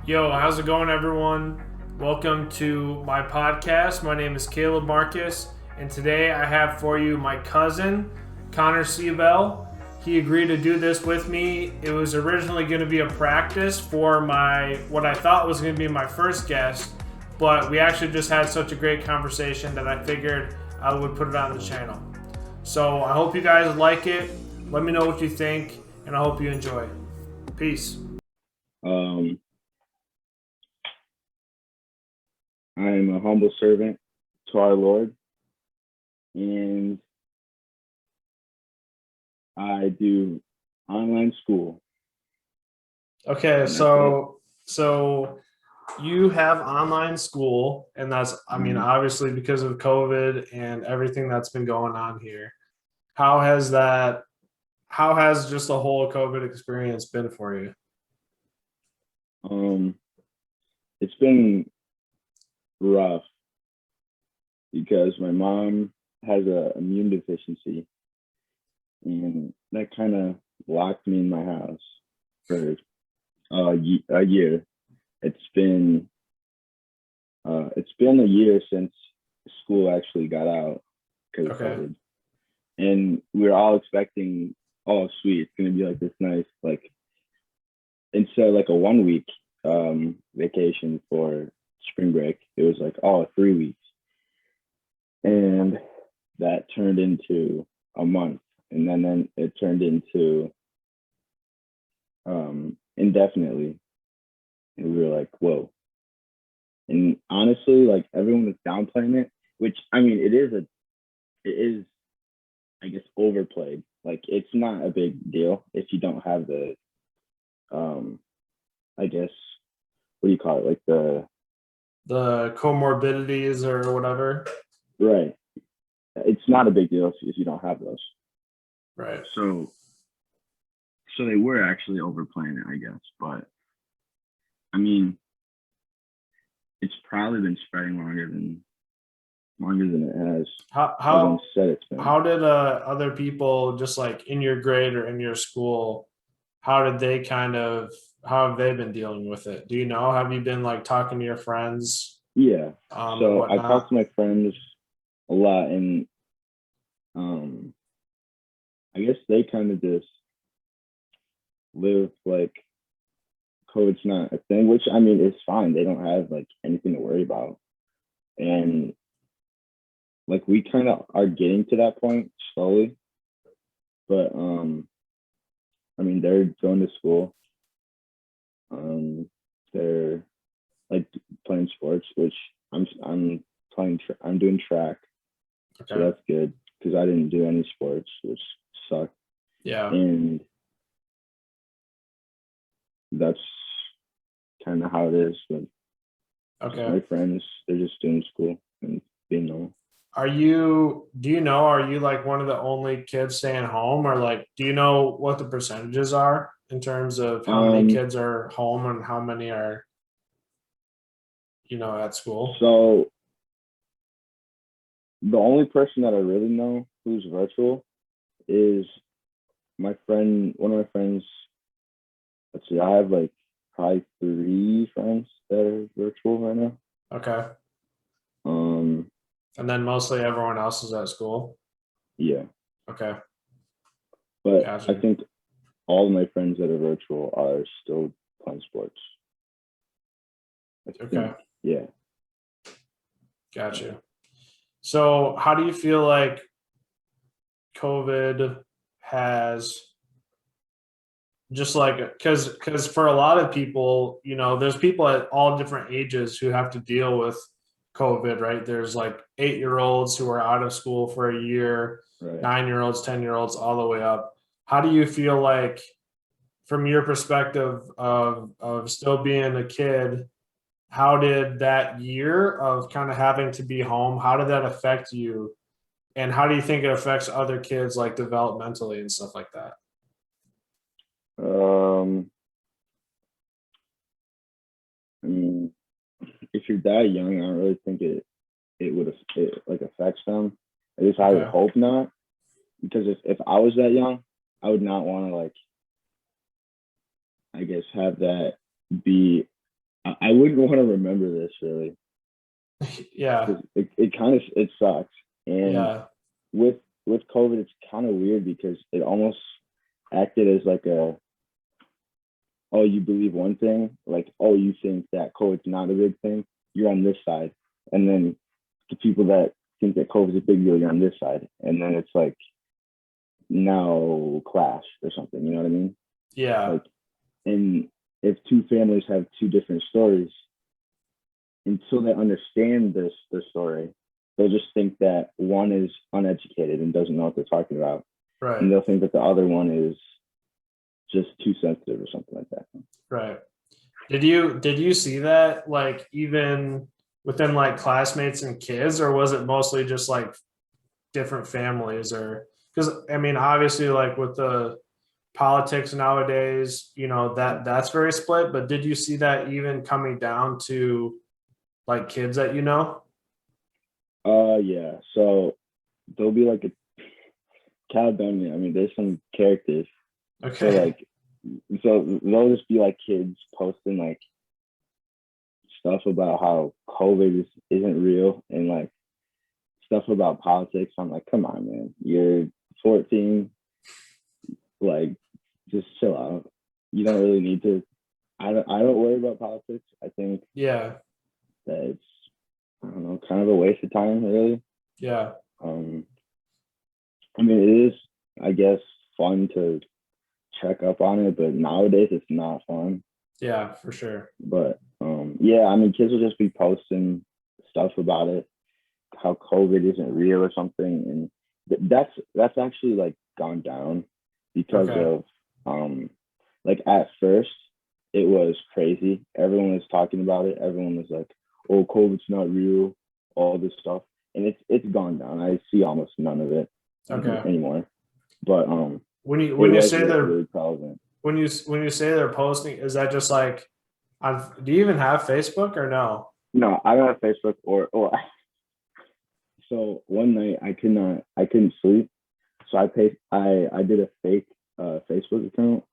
Yo, how's it going, everyone? Welcome to my podcast. My name is Caleb Marcus, and today I have for you my cousin, Connor Seabell. He agreed to do this with me. It was originally going to be a practice for my what I thought was going to be my first guest, but we actually just had such a great conversation that I figured I would put it on the channel. So I hope you guys like it. Let me know what you think, and I hope you enjoy. Peace. Um, I am a humble servant to our Lord, and I do online school. Okay, And that's it. so you have online school, and that's, I mean, Mhm. obviously because of COVID and everything that's been going on here. How has that, how has just the whole COVID experience been for you? Um, it's been rough because my mom has a immune deficiency, and that kind of locked me in my house for a year. It's been it's been a year since school actually got out because of Okay, COVID. And we were all expecting, oh, sweet, it's gonna be like this nice, like instead of like a 1 week vacation for spring break, it was like, oh, 3 weeks, and that turned into a month, and then it turned into indefinitely, and we were like, whoa. And honestly, like everyone was downplaying it, which I mean, it is, I guess, overplayed. Like it's not a big deal if you don't have the um I guess, what do you call it? Like the comorbidities or whatever. right. It's not a big deal if you don't have those. Right. So so they were actually overplaying it, I guess. But I mean, it's probably been spreading longer than it has. How Everyone how said it's been. how did other people just like in your grade or in your school, how did they kind of how have they been dealing with it? Do you know? Have you been like talking to your friends Yeah. and So I talked whatnot? to my friends a lot, and um I guess they kind of just live like COVID's not a thing, which I mean is fine. They don't have like anything to worry about. And like we kind of are getting to that point slowly, but I mean they're going to school. They're like playing sports, which I'm doing track, so Okay. that's good because I didn't do any sports, which sucked. Yeah. And that's kind of how it is. But just Okay. my friends, they're just doing school and being normal. Do you know, are you like one of the only kids staying home, or like, do you know what the percentages are in terms of how many Um, kids are home and how many are, at school? so the only person that I really know who's virtual is my friend, one of my friends. Let's see, I have like probably three friends that are virtual right now. Okay. Um, And then mostly everyone else is at school. yeah, Okay. but I Gotcha. think all of my friends that are virtual are still playing sports. I think, Okay. yeah. Gotcha. So how do you feel like COVID has just like because for a lot of people, there's people at all different ages who have to deal with COVID, right? There's like 8-year-olds who are out of school for a year, Right. 9-year-olds, 10-year-olds, all the way up. How do you feel like, from your perspective of still being a kid, how did that year of kind of having to be home, how did that affect you? And how do you think it affects other kids like developmentally and stuff like that? Um, I mean, if you're that young, I don't really think it would it like affects them. At least I would Okay. hope not, because if I was that young, I would not want to, like, I guess, have that be wouldn't want to remember this really Yeah. because it kind of it sucks. And Yeah. with with COVID, it's kind of weird because it almost acted as like a, oh, you believe one thing, like, oh, you think that COVID's not a big thing, you're on this side. And then the people that think that COVID's a big deal, you're on this side. And then it's like now clash or something, you know what I mean? Yeah. Like, and if two families have two different stories, until they understand the story, they'll just think that one is uneducated and doesn't know what they're talking about. And Right. they'll think that the other one is just too sensitive or something like that. Right. Did you see that like even within like classmates and kids, or was it mostly just like different families? Or because I mean obviously like with the politics nowadays, that's very split, but did you see that even coming down to like kids that you know? Yeah. So there'll be like a Caledonia. I mean, there's some characters. So Okay. like, so they'll just be like kids posting like stuff about how isn't real and like stuff about politics. I'm like, come on, man. You're 14. Like, just chill out. You don't really need to. I don't worry about politics. I think Yeah. that it's, I don't know, kind of a waste of time, really. Yeah. Um, I mean, it is, I guess, fun to check up on it, but nowadays it's not fun. Yeah, for sure. But yeah, I mean, kids will just be posting stuff about it, how COVID isn't real or something, and that's actually like gone down because Okay. of like at first it was crazy. Everyone was talking about it. Everyone was like, "Oh, COVID's not real," all this stuff, and it's gone down. I see almost none of it Okay. anymore. But When you it when you was say they're really prevalent. when you say they're posting, is that just like on, do you even have Facebook or no? No, I don't have Facebook or so one night I couldn't sleep. So I did a fake Facebook account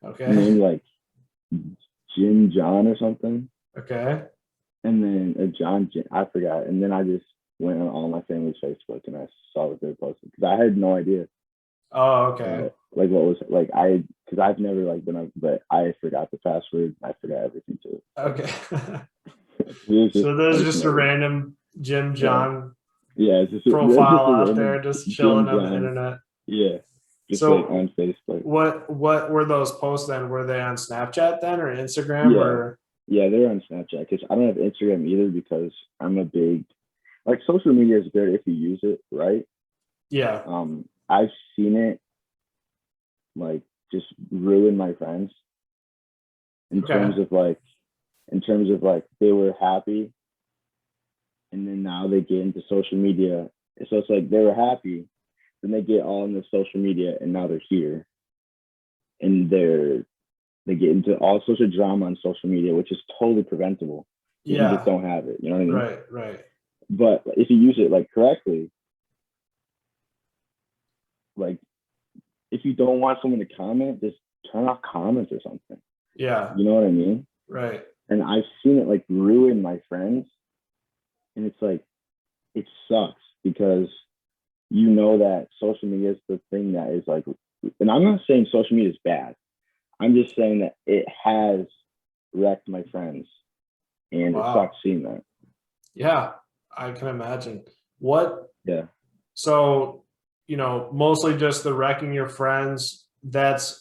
Okay. named like Jim John or something. Okay. And then I forgot. And then I just went on all my family's Facebook and I saw what they were posting because I had no idea Oh, okay. like what was like because I've never like been up, but I forgot the password. I forgot everything to it. Okay. It was just So there's I just just a never. random Jim Yeah, John yeah. It's just profile a out random there just chilling Jim on the John. internet. Yeah, just like So on Facebook. what were those posts then? Were they on Snapchat then or Instagram Yeah, or yeah, they're on Snapchat because I don't have Instagram either because I'm a big like social media is good if you use it right. yeah. I've seen it like just ruin my friends in Okay. terms of like they were happy and then now they get into social media. So it's like they were happy, then they get all into social media and now they're here and they get into all sorts of drama on social media, which is totally preventable if you just Yeah. don't have it. You know what I mean? Right, right. But if you use it like correctly, like if you don't want someone to comment, just turn off comments or something. Yeah. You know what I mean? Right. And I've seen it like ruin my friends, and it's like it sucks because you know that social media is the thing that is like, and I'm not saying social media is bad. I'm just saying that it has wrecked my friends, and it Wow. sucks seeing that. Yeah, I can imagine. What Yeah. so, mostly just the wrecking your friends, that's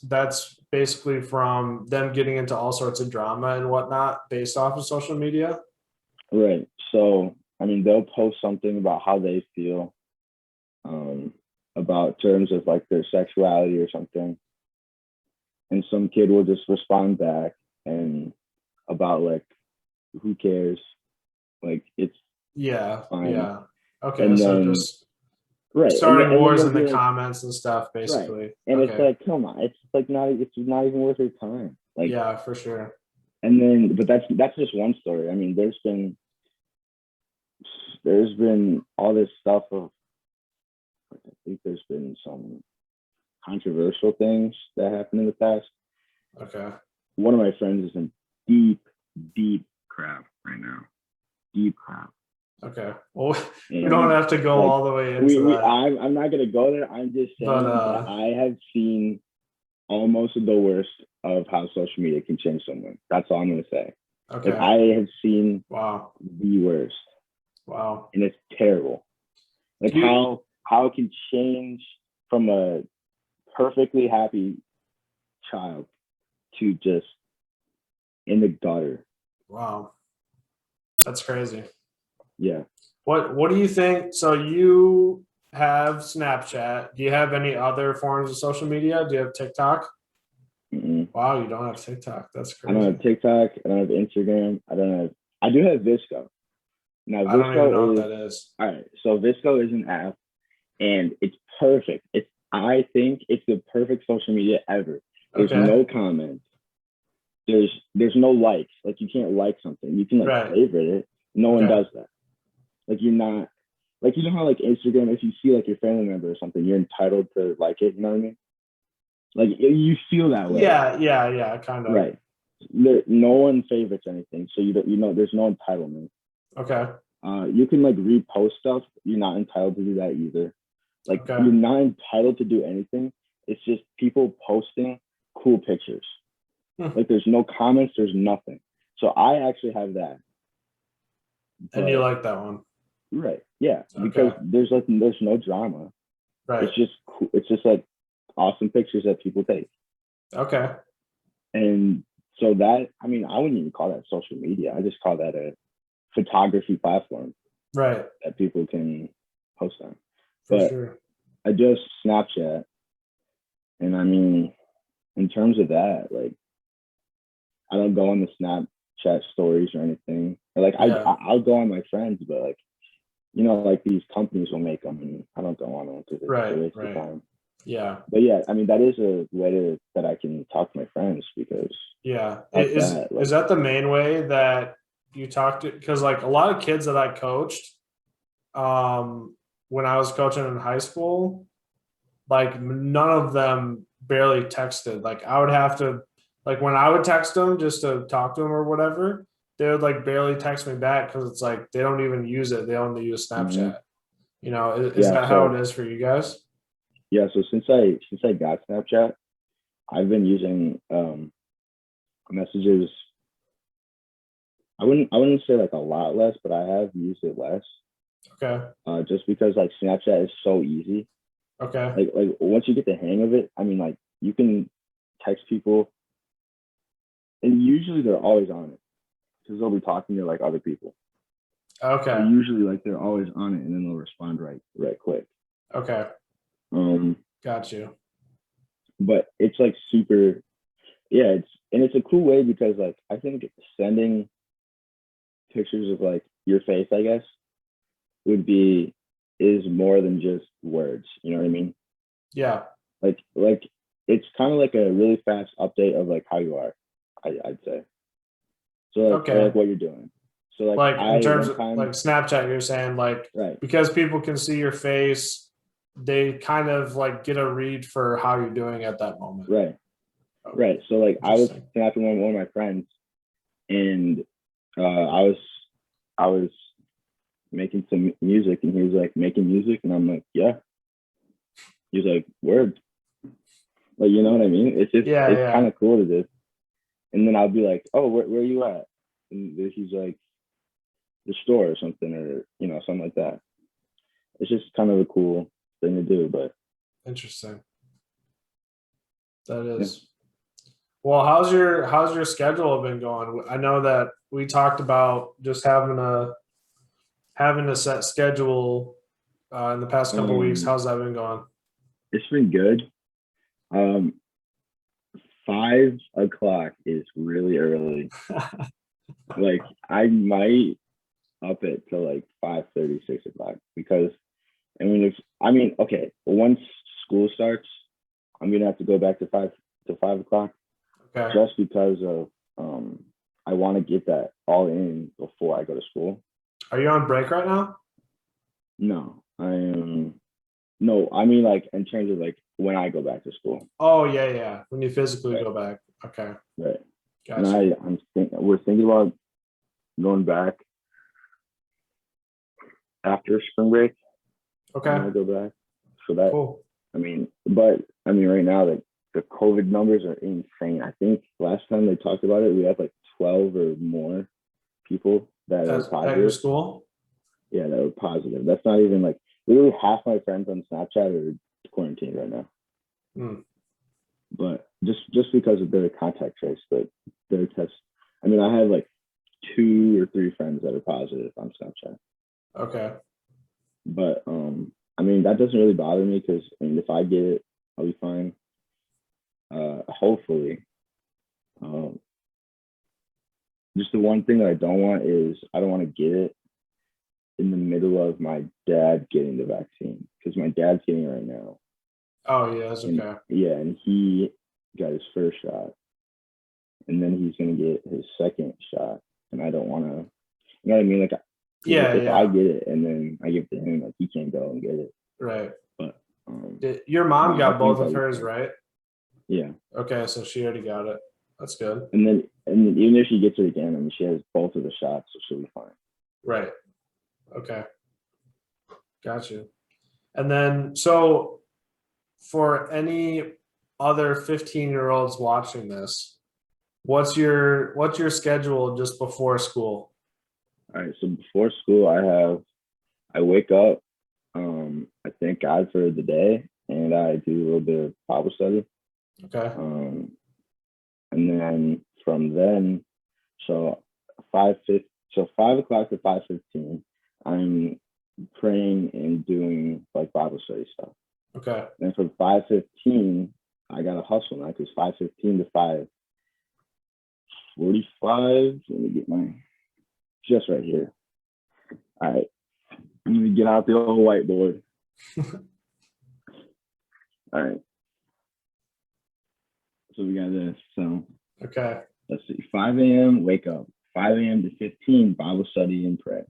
basically from them getting into all sorts of drama and whatnot based off of social media. Right. So, I mean, they'll post something about how they feel, um, about terms of like their sexuality or something, and some kid will just respond back and about like who cares, like it's Yeah, fine. yeah. Okay, And so then just right, starting and then wars they'll in the be like comments and stuff, right, basically. and it's Okay. like come on, it's not even worth your time. Like, Yeah, for sure. and then but that's just one story. I mean, there's been all this stuff of I think there's been some controversial things that happened in the past. Okay. One of my friends is in deep, deep crap right now. Deep crap. Okay. Well, we And don't have to go like, all the way into that. I'm not gonna go there. I'm just saying that I have seen almost the worst of how social media can change someone. That's all I'm gonna say. Okay. Like, I have seen Wow. the worst. Wow. And it's terrible. Like how it can change from a perfectly happy child to just in the gutter. Wow. That's crazy. Yeah. What do you think? So you have Snapchat. Do you have any other forms of social media? Do you have TikTok? Mm-mm. Wow, you don't have TikTok. That's I don't crazy. have TikTok. I don't have Instagram. I do have Visco. Now, I don't even know Visco what that is. all right. So Visco is an app, and it's perfect. I think it's the perfect social media ever. There's Okay. no comments. There's no likes. Like, you can't like something. You can like Right. favorite it. No one Okay. does that. Like, you're not like, you know how like Instagram, if you see like your family member or something, you're entitled to like it. You know what I mean? Like, you feel that way. Yeah, kind of. Right. No one favorites anything, so there's no entitlement. Okay. You can like repost stuff. You're not entitled to do that either. Like, Okay. you're not entitled to do anything. It's just people posting cool pictures. Like, there's no comments, there's nothing. So I actually have that. And you like that one? Right. Yeah. Okay. Because there's no drama. Right. It's just cool. It's just like awesome pictures that people take. Okay. And so that, I mean, I wouldn't even call that social media. I just call that a photography platform. Right. That people can post on. For but sure. I just Snapchat. And I mean, in terms of that, like, I don't go on the Snapchat stories or anything. Like, Yeah. I'll go on my friends, but like, like these companies will make them, and I don't go on them because it's a waste of time. Yeah. But yeah, I mean, that is a way that I can talk to my friends, because is that the main way that you talk to? Because like a lot of kids that I coached, when I was coaching in high school, like none of them barely texted. Like I would have to, like when I would text them just to talk to them or whatever, they would like barely text me back because it's like they don't even use it. They only use Snapchat. Is that how it is for you guys? Yeah. So since I got Snapchat, I've been using messages. I wouldn't say like a lot less, but I have used it less. Okay. Just because like Snapchat is so easy. Okay. Like once you get the hang of it, I mean, like, you can text people, and usually they're always on it because they'll be talking to like other people. Okay. So usually like they're always on it, and then they'll respond right quick. Okay. Got you. But it's like super, yeah. It's a cool way because like I think sending pictures of like your face, I guess, is more than just words. You know what I mean? Yeah. Like it's kind of like a really fast update of like how you are. I'd say. So like, or like what you're doing. So like in terms of like Snapchat, you're saying like, right, because people can see your face, they kind of like get a read for how you're doing at that moment. Right. Okay. Right. So like I was snapping one of my friends, and I was making some music, and he was like, making music, and I'm like, yeah. He's like, word. Like, you know what I mean? It's just it's kind of cool to do. And then I'll be like, oh, where are you at? And he's like, the store or something, or something like that. It's just kind of a cool thing to do. But interesting. That is. Yeah. Well, how's your schedule been going? I know that we talked about just having a set schedule in the past couple of weeks. How's that been going? It's been good. 5 o'clock is really early. Like, I might up it to like 5:30, 6 o'clock, because okay, once school starts, I'm gonna have to go back to 5 o'clock. Okay. Just because of I want to get that all in before I go to school. Are you on break right now? No, I am. No, I mean, like, in terms of like when I go back to school. Oh yeah. When you physically go back. Okay. Right. Gotcha. And we're thinking about going back after spring break. Okay. I'm gonna go back. So that Cool. right now the COVID numbers are insane. I think last time they talked about it, we had like 12 or more people that are At your positive. school? Yeah, that were positive. That's not even like literally half my friends on Snapchat are quarantined right now. But just because of their contact trace, but their test. I mean, I have like 2 or 3 friends that are positive on Snapchat. Okay. But I mean, that doesn't really bother me because I mean, if I get it, I'll be fine. Hopefully. Just the one thing that I don't want is I don't want to get it in the middle of my dad getting the vaccine because my dad's getting it right now. Oh yeah, that's okay. And he got his first shot, and then he's gonna get his second shot, and I don't want to. You know what I mean? Like, if I get it and then I give it to him, like he can't go and get it. Right. But your mom got both of hers, right? Yeah. Okay, so she already got it. That's good. And then even if she gets it again, I mean, she has both of the shots, so she'll be fine. Right. Okay. Got you. And then, so for any other 15-year-olds watching this, what's your schedule just before school? All right. So before school, I wake up, I thank God for the day, and I do a little bit of Bible study. Okay. And then from then, so 5 o'clock to 5:15, I'm praying and doing like Bible study stuff. Okay. And from 5:15, I gotta hustle now because 5:15 to 5:45. Let me get my just right here. All right, let me get out the old whiteboard. All right. So we got this. So okay. Let's see. 5 a.m. wake up. 5 a.m. to 15 Bible study and pray.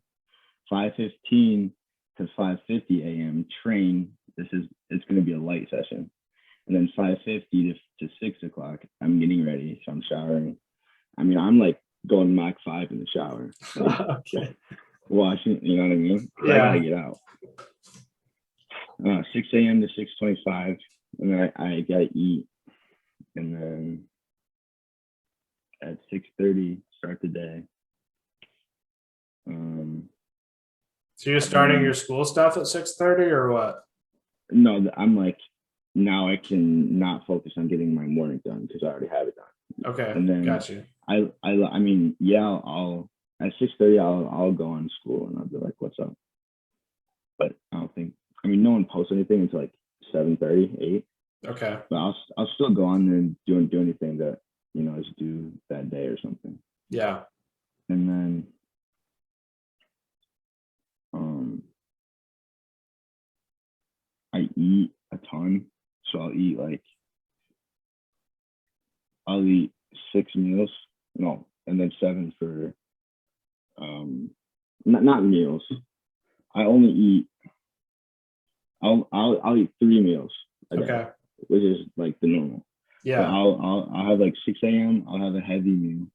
5:15 to 5:50 a.m. train. It's going to be a light session. And then 5:50 to 6 o'clock, I'm getting ready. So I'm showering. I mean, I'm like going Mach 5 in the shower. Like, okay. Washing, you know what I mean? Yeah. I gotta get out. 6 a.m. to 6:25, and then I gotta eat, and then at 6:30 start the day. So you're starting your school stuff at 6:30 or what? No, I'm like, now I can not focus on getting my morning done because I already have it done. Okay, and then got you. I mean, yeah, I'll at 6:30 I'll go on school and I'll be like, what's up? But I don't think, I mean, no one posts anything until like 7:30, 8. Okay. But I'll still go on there and do anything that, you know, is due that day or something. Yeah. And then I eat a ton. So I'll eat 6 meals. No, and then 7 for not meals. I only eat I'll eat 3 meals a day, Okay. which is like the normal. Yeah. So I'll have like 6 a.m. I'll have a heavy meal.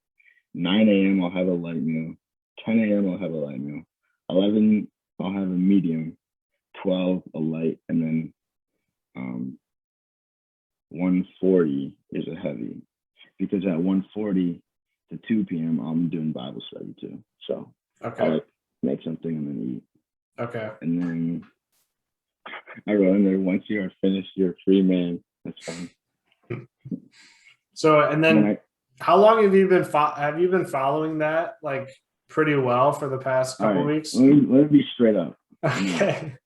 9 a.m. I'll have a light meal. 10 a.m. I'll have a light meal. 11 I'll have a medium. 12 a light, and then 1:40 is a heavy, because at 1:40 to 2 p.m. I'm doing Bible study too. So okay. I'll like make something and then eat. Okay. And then I go in there. Once you are finished, you're a free man. That's fine. So, and then how long have you been following that like pretty well for the past couple weeks? Let me be straight up. Okay.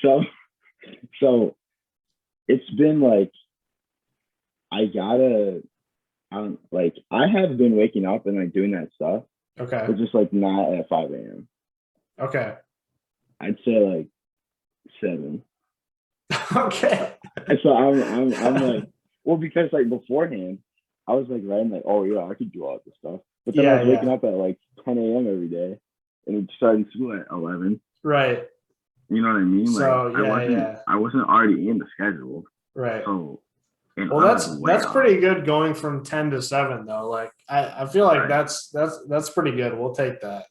So it's been like I have been waking up and like doing that stuff. Okay. But just like not at 5 a.m. Okay. I'd say like 7. Okay. And so I'm like, well, because like beforehand, I was like writing like, oh yeah, I could do all this stuff. But then I was waking up at like 10 a.m. every day and starting school at 11. Right. You know what I mean? So like I wasn't already in the schedule. Right. So And Well, I was way that's off. pretty good going from 10 to 7 though. Like I feel like that's pretty good. We'll take that.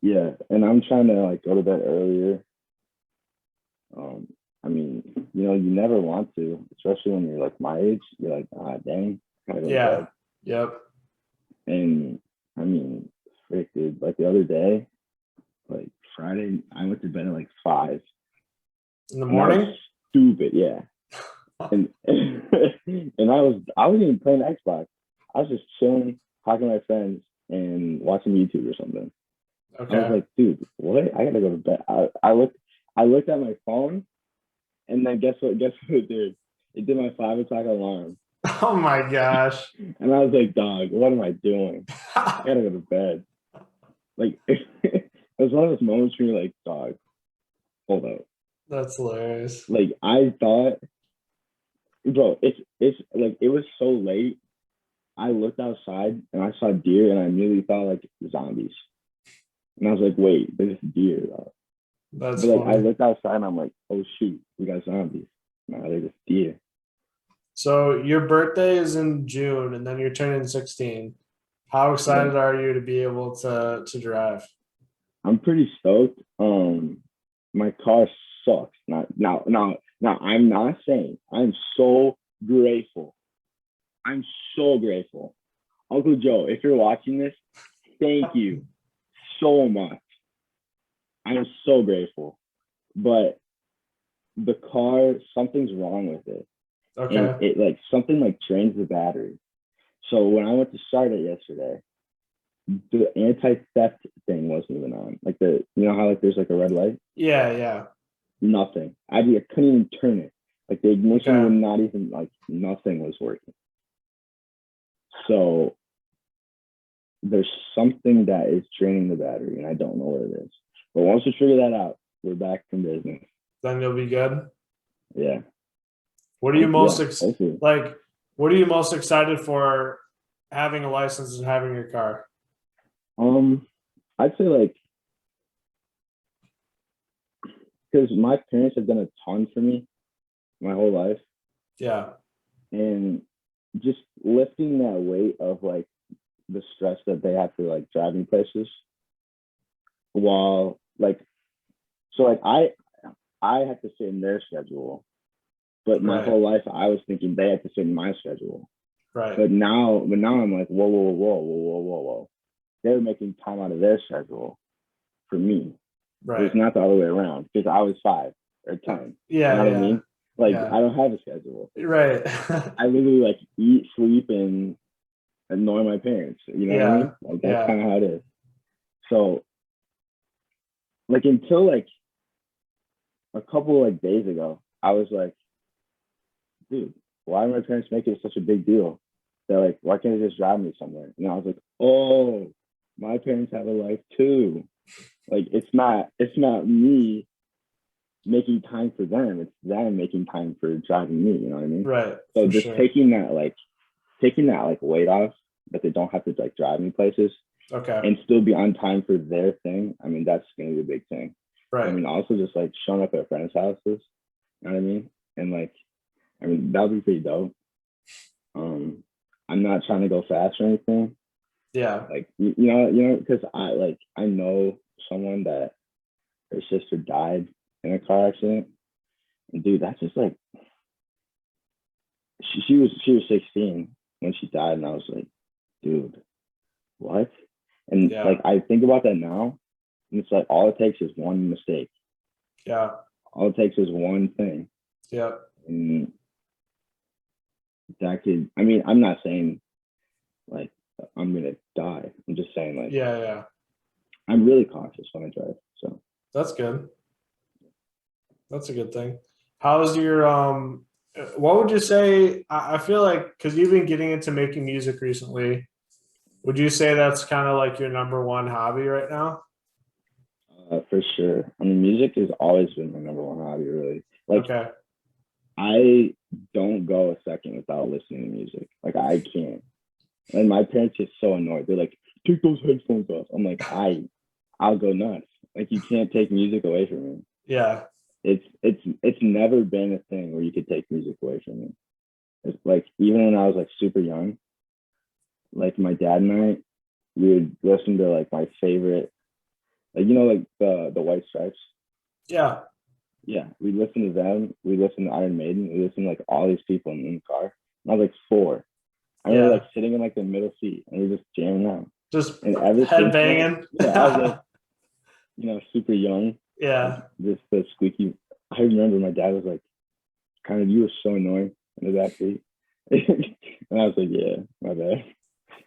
Yeah, and I'm trying to like go to bed earlier. I mean, you never want to, especially when you're like my age. You're like, ah, dang, gotta go to Yeah. bed. Yep. And I mean, frick, dude. Like the other day, like Friday, I went to bed at like 5, In the and that was morning? stupid. Yeah, and and I was even playing Xbox. I was just chilling, talking to my friends, and watching YouTube or something. I was Okay. like, dude, what? I gotta go to bed. I looked at my phone, and then guess what? Guess what it did? It did my 5 o'clock alarm, Oh my gosh. and I was like, dog, what am I doing? I gotta go to bed. Like it was one of those moments where you're like, dog, hold up. That's hilarious. Like I thought, bro, it's like it was so late. I looked outside and I saw deer, and I immediately thought like zombies. And I was like, wait, there's deer. That's But like I funny. looked outside and I'm like, oh shoot, we got zombies. Nah, they're just deer. So your birthday is in June and then you're turning 16. How Yeah, excited are you to be able to drive? I'm pretty stoked. My car sucks. Not now. I'm not saying. I'm so grateful. I'm so grateful, Uncle Joe. If you're watching this, thank you so much. I am so grateful. But the car, something's wrong with it, and Okay. it like something like drains the battery. So when I went to start it yesterday, the anti-theft thing wasn't even on. Like how like there's like a red light? Yeah, yeah. Nothing. I couldn't even turn it. Like the ignition would Okay. not even like nothing was working. So there's something that is draining the battery, and I don't know what it is. But once we figure that out, we're back in business. Then you'll be good. Yeah. What are you Yeah. Hopefully. like what are you most excited for having a license and having your car? Um, I'd say like because my parents have done a ton for me my whole life, Yeah. and just lifting that weight of like the stress that they have to like drive me places while like so like I had to fit in their schedule, but my Right. whole life I was thinking they had to fit in my schedule. Right. But now I'm like, whoa. They're making time out of their schedule for me. It was Right. not the other way around because I was 5 or 10. You Yeah, know what I yeah. mean? Like Yeah. I don't have a schedule. Right. I literally like eat, sleep, and annoy my parents. You know what I Yeah. mean? Like that's Yeah. kind of how it is. So like until like a couple like days ago, I was like, dude, why are my parents making it such a big deal? They're like, why can't they just drive me somewhere? And I was like, oh, my parents have a life too. Like it's not me making time for them. It's them making time for driving me. You know what I mean? Right. So For just sure. taking that weight off, that they don't have to like drive me places Okay. and still be on time for their thing. I mean, that's gonna be a big thing. I Right. mean, also just like showing up at friends' houses. You know what I mean? And like, I mean, that would be pretty dope. Um, I'm not trying to go fast or anything. Yeah. Like, because I know someone that her sister died in a car accident. And dude, that's just like she was 16 when she died, and I was like, dude, what? And Yeah. like I think about that now, and it's like all it takes is one mistake. Yeah. All it takes is one thing, Yeah. and that could. I mean, I'm not saying like I'm gonna die. I'm just saying like Yeah. Yeah. I'm really cautious when I drive. So That's good. That's a good thing. How's your what would you say? I feel like because you've been getting into making music recently, would you say that's kind of like your number one hobby right now? for sure. I mean, music has always been my number one hobby. Really, like Okay. I don't go a second without listening to music. Like I can't. And my parents get so annoyed. They're like, "Take those headphones off." I'm like, I'll go nuts. Like you can't take music away from me. Yeah. It's never been a thing where you could take music away from me. It's like even when I was like super young, like my dad and I, we would listen to like my favorite, like like the White Stripes. Yeah. Yeah, we listened to them. We listened to Iron Maiden. We listened to like all these people in the car. And I was like 4. I remember Yeah. like sitting in like the middle seat and we were just jamming out. Just And ever head since then, banging. yeah, I was like, super young. Yeah. Just the squeaky. I remember my dad was like, kind of, you were so annoying in the backseat. And I was like, yeah, my bad.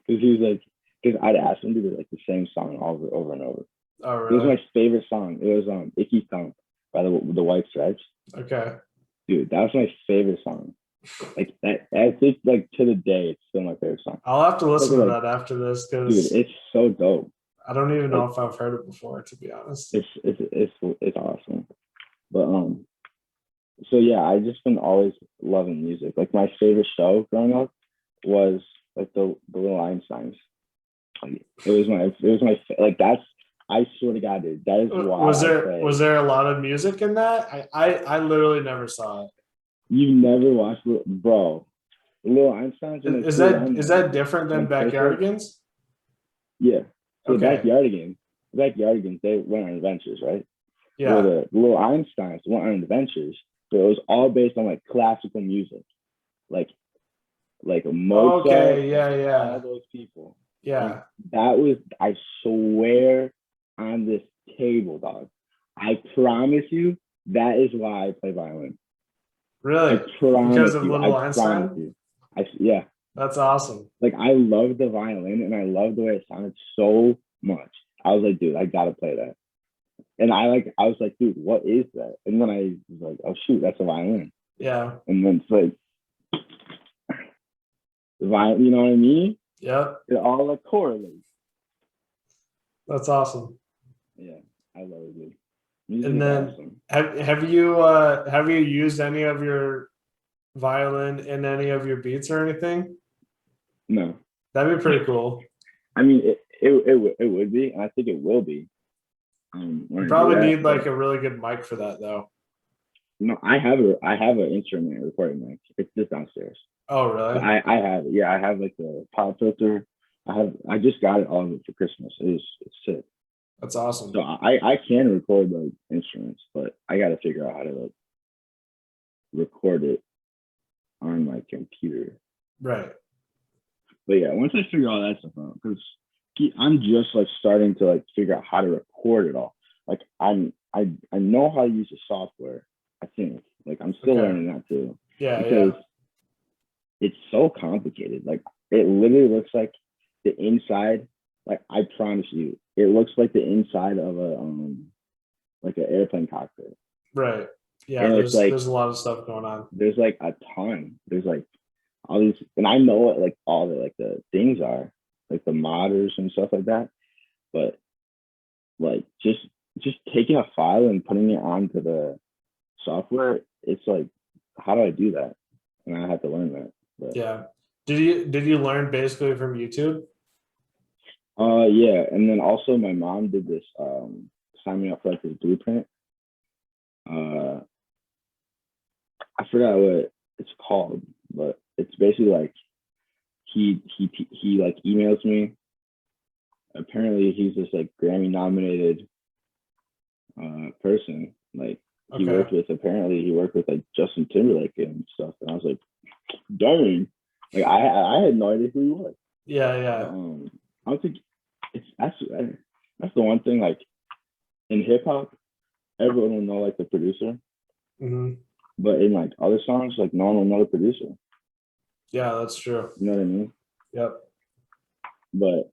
Because he was like, because I'd ask him to do like the same song over and over. Oh, It was really? my favorite song. It was Icky Thump by the White Stripes. Okay. Dude, that was my favorite song. Like that, I think like to the day, it's still my favorite song. I'll have to listen to Like, that after this dude, because it's so dope. I don't even know Like, if I've heard it before, to be honest. it's awesome. But so yeah, I just been always loving music. Like my favorite show growing up was like the Little Einsteins. Like, like that's, I swear to God, dude, that is why Was there a lot of music in that? I literally never saw it. You never watched bro. Little Einsteins and Is that different than Backyardigans? Yeah. So Okay. Backyardigans, they went on adventures, right? Yeah. Well, the Little Einsteins went on adventures, but it was all based on like classical music, like Mozart, Okay. Yeah. all Yeah. those people. Yeah. And that was, I swear on this table, dog. I promise you, that is why I play violin. Really? I promise Because of you. Little I promise Einstein? you. Yeah. That's awesome. Like I love the violin and I love the way it sounded so much. I was like, dude, I gotta play that. And I was like, dude, what is that? And then I was like, oh shoot, that's a violin. Yeah. And then it's like the violin, you know what I mean? Yep. It all like correlates. That's awesome. Yeah, I love it, dude. Music And is then awesome. have you used any of your violin in any of your beats or anything? No. That'd be pretty cool. I mean, it would be, and I think it will be. You probably need like a really good mic for that, though. No, I have an instrument recording mic. It's just downstairs. Oh, really? I have it. Yeah, I have like the pop filter. I just got it all of it for Christmas. It's sick. That's awesome. So I can record like instruments, but I got to figure out how to like record it on my computer. Right. But yeah, once I figure all that stuff out, because I'm just like starting to like figure out how to record it all. Like I know how to use the software. I think like I'm still learning that too. Yeah. Because it's so complicated. Like it literally looks like the inside. Like I promise you, it looks like the inside of like an airplane cockpit. Right. Yeah. And There's a lot of stuff going on. There's like a ton. There's like all these, and I know what like all the things are, like the modders and stuff like that. But like just taking a file and putting it onto the software, it's like, how do I do that? And I have to learn that. But, yeah. Did you learn basically from YouTube? Yeah, and then also my mom did this sign me up for like this blueprint. I forgot what it's called, but it's basically like he like emails me. Apparently he's this like Grammy nominated person. Like he worked with like Justin Timberlake and stuff, and I was like, dang, like I had no idea who he was. Yeah. But, I don't think that's the one thing, like in hip hop, everyone will know like the producer. Mm-hmm. But in like other songs, like no one will know the producer. Yeah, that's true. You know what I mean? Yep. But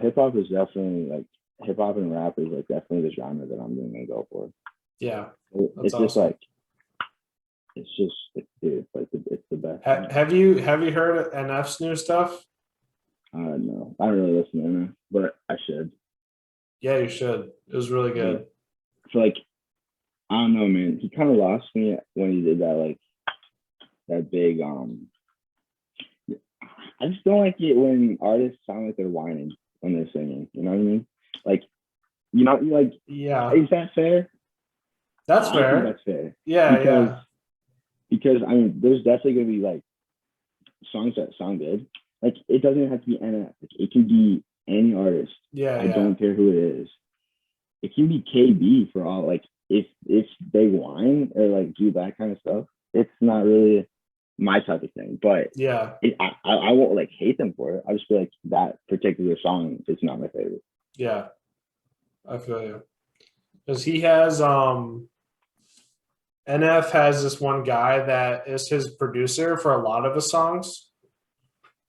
hip hop is definitely like hip hop and rap is like definitely the genre that I'm gonna go for. Yeah. It's awesome. Just like it's the best. Have you heard of NF's new stuff? No, I don't really listen to NF, but I should. Yeah, you should. It was really good. So like, I don't know, man. He kind of lost me when he did that, like that big. I just don't like it when artists sound like they're whining when they're singing. You know what I mean? Like, like. Yeah. Is that fair? That's fair. That's fair. Yeah. Because I mean, there's definitely gonna be like songs that sound good. Like it doesn't have to be NF. Like, it can be any artist. Yeah, I don't care who it is. It can be KB for all. Like if they whine or like do that kind of stuff, it's not really my type of thing. But yeah, I won't like hate them for it. I just feel like that particular song is not my favorite. yeah. I feel you. Because he has NF has this one guy that is his producer for a lot of his songs.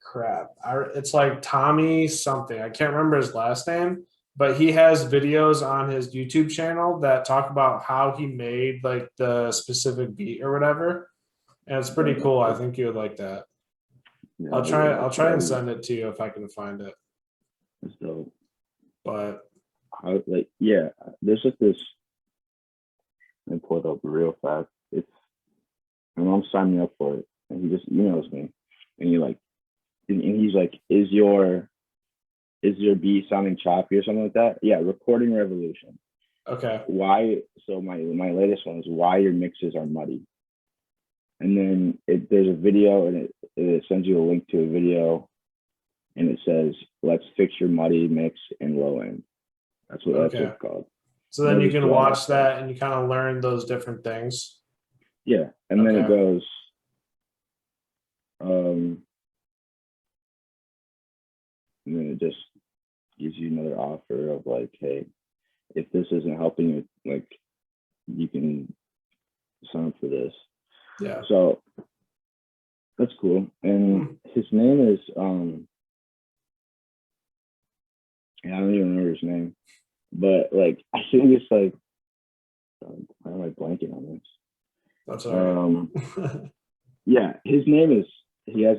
Crap. It's like Tommy something. I can't remember his last name, but he has videos on his YouTube channel that talk about how he made like the specific beat or whatever. And it's pretty cool. I think you would like that. Yeah, I'll try and send it to you if I can find it. That's dope. But there's like this. Let me pull it up real fast. It's my mom signed me up for it, and he just emails me, and he's like, is your beat sounding choppy or something like that? Yeah, Recording Revolution. okay. Why? So my latest one is why your mixes are muddy. And then there's a video, and it sends you a link to a video, and it says, let's fix your muddy mix in low end. That's what it's called. So then you can watch that and you kind of learn those different things. Yeah. And then it goes, and then it just gives you another offer of like, hey, if this isn't helping you, like, you can sign up for this. Yeah. So that's cool. And his name is I don't even remember his name, but like I think it's like why am I blanking on this? That's all right. Yeah, he has a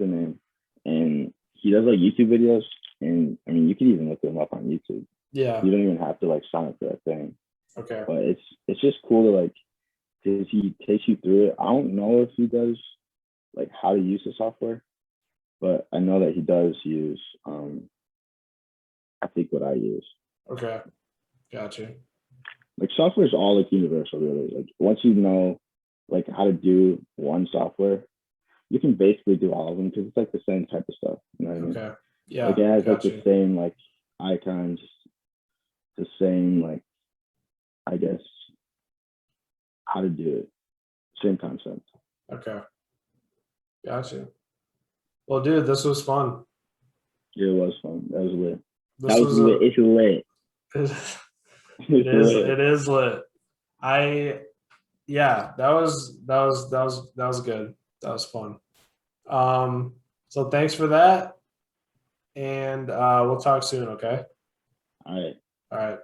name, and he does like YouTube videos, and I mean you can even look him up on YouTube. Yeah. You don't even have to like sign up for that thing. Okay. But it's just cool to like, because he takes you through it. I don't know if he does like how to use the software, but I know that he does use I think what I use. Okay. Gotcha. Like software is all like universal really. Like once you know like how to do one software, you can basically do all of them because it's like the same type of stuff. You know what I mean? Okay. Yeah. Like it has like the same like icons, the same like I guess how to do it. Same concept. Okay. Gotcha. Well, dude, this was fun. Yeah, it was fun. That was lit. It's lit. It is lit. That was good. That was fun. So thanks for that. And we'll talk soon, okay? All right. All right.